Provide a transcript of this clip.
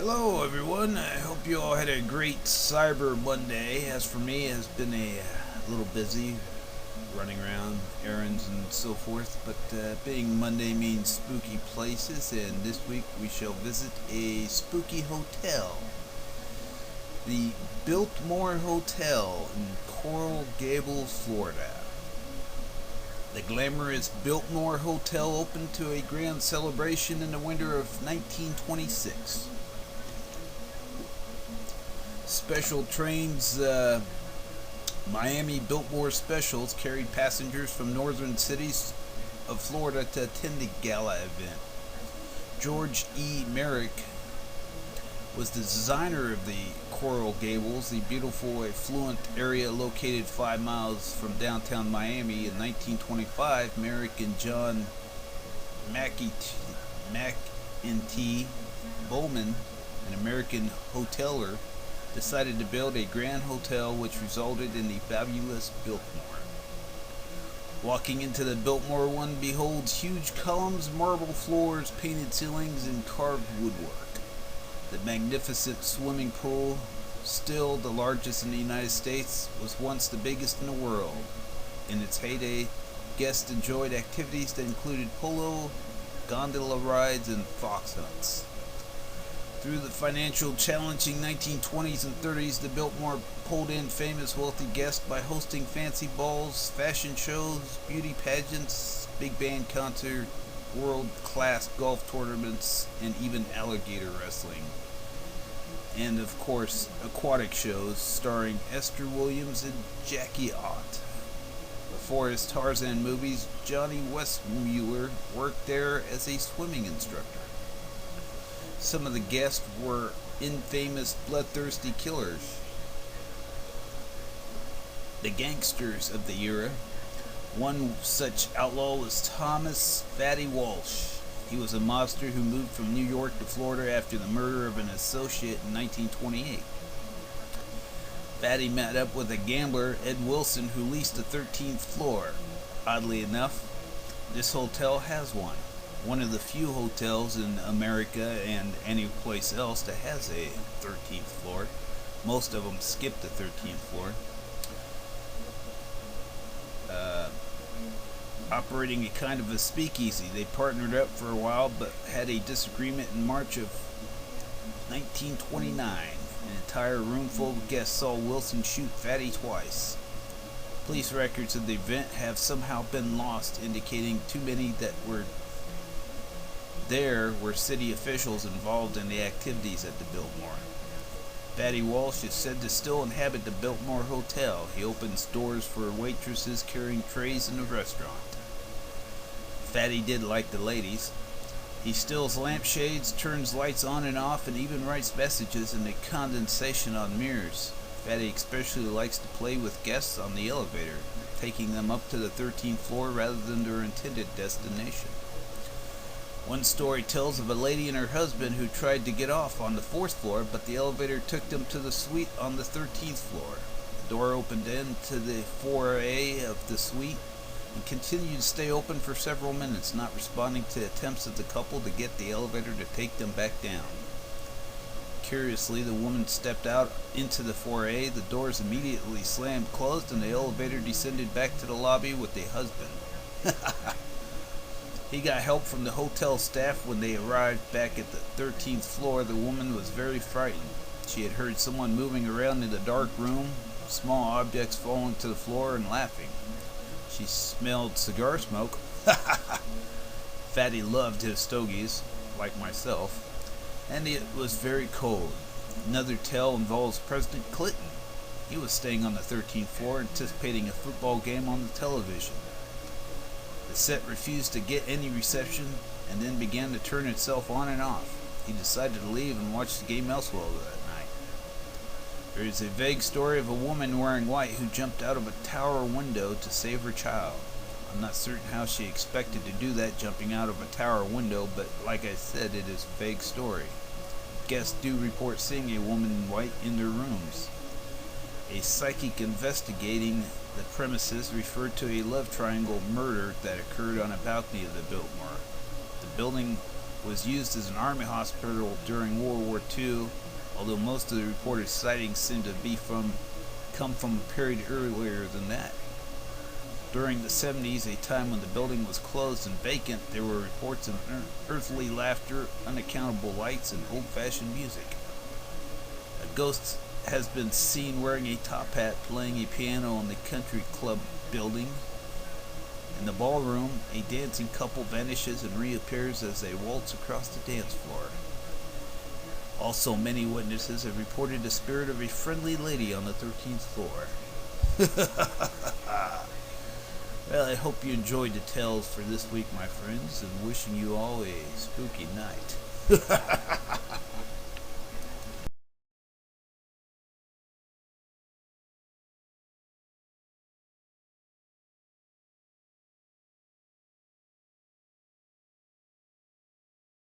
Hello everyone, I hope you all had a great Cyber Monday. As for me, it has been a little busy running around errands and so forth, but being Monday means spooky places, and this week we shall visit a spooky hotel. The Biltmore Hotel in Coral Gables, Florida. The glamorous Biltmore Hotel opened to a grand celebration in the winter of 1926. Special trains, Miami Biltmore Specials carried passengers from northern cities of Florida to attend the gala event. George E. Merrick was the designer of the Coral Gables, the beautiful, affluent area located 5 miles from downtown Miami. In 1925, Merrick and John McEntee Bowman, an American hoteler, decided to build a grand hotel which resulted in the fabulous Biltmore. Walking into the Biltmore, one beholds huge columns, marble floors, painted ceilings, and carved woodwork. The magnificent swimming pool, still the largest in the United States, was once the biggest in the world. In its heyday, guests enjoyed activities that included polo, gondola rides, and fox hunts. Through the financial challenging 1920s and 30s, the Biltmore pulled in famous wealthy guests by hosting fancy balls, fashion shows, beauty pageants, big band concerts, world-class golf tournaments, and even alligator wrestling. And of course, aquatic shows starring Esther Williams and Jackie Ott. Before his Tarzan movies, Johnny Weissmuller worked there as a swimming instructor. Some of the guests were infamous bloodthirsty killers, the gangsters of the era. One such outlaw was Thomas Fatty Walsh. He was a mobster who moved from New York to Florida after the murder of an associate in 1928. Fatty met up with a gambler, Ed Wilson, who leased the 13th floor. Oddly enough, this hotel has one of the few hotels in America and any place else that has a 13th floor. Most of them skip the 13th floor. Operating a kind of a speakeasy. They partnered up for a while but had a disagreement in March of 1929. An entire room full of guests saw Wilson shoot Fatty twice. Police records of the event have somehow been lost, indicating too many that were there were city officials involved in the activities at the Biltmore. Fatty Walsh is said to still inhabit the Biltmore Hotel. He opens doors for waitresses carrying trays in the restaurant. Fatty did like the ladies. He steals lampshades, turns lights on and off, and even writes messages in the condensation on mirrors. Fatty especially likes to play with guests on the elevator, taking them up to the 13th floor rather than their intended destination. One story tells of a lady and her husband who tried to get off on the 4th floor, but the elevator took them to the suite on the 13th floor. The door opened into the foyer of the suite and continued to stay open for several minutes, not responding to attempts of the couple to get the elevator to take them back down. Curiously, the woman stepped out into the foyer, the doors immediately slammed closed, and the elevator descended back to the lobby with the husband. He got help from the hotel staff when they arrived back at the 13th floor. The woman was very frightened. She had heard someone moving around in the dark room, small objects falling to the floor, and laughing. She smelled cigar smoke. Fatty loved his stogies, like myself, and it was very cold. Another tale involves President Clinton. He was staying on the 13th floor, anticipating a football game on the television. The set refused to get any reception and then began to turn itself on and off. He decided to leave and watch the game elsewhere that night. There is a vague story of a woman wearing white who jumped out of a tower window to save her child. I'm not certain how she expected to do that, jumping out of a tower window, but like I said, it is a vague story. Guests do report seeing a woman in white in their rooms. A psychic investigating the premises referred to a love triangle murder that occurred on a balcony of the Biltmore. The building was used as an army hospital during World War II, although most of the reported sightings seem to come from a period earlier than that. During the 70s, a time when the building was closed and vacant, there were reports of unearthly laughter, unaccountable lights, and old-fashioned music. A ghost has been seen wearing a top hat playing a piano in the country club building. In the ballroom, a dancing couple vanishes and reappears as they waltz across the dance floor. Also, many witnesses have reported the spirit of a friendly lady on the 13th floor. Well, I hope you enjoyed the tales for this week, my friends, and wishing you all a spooky night.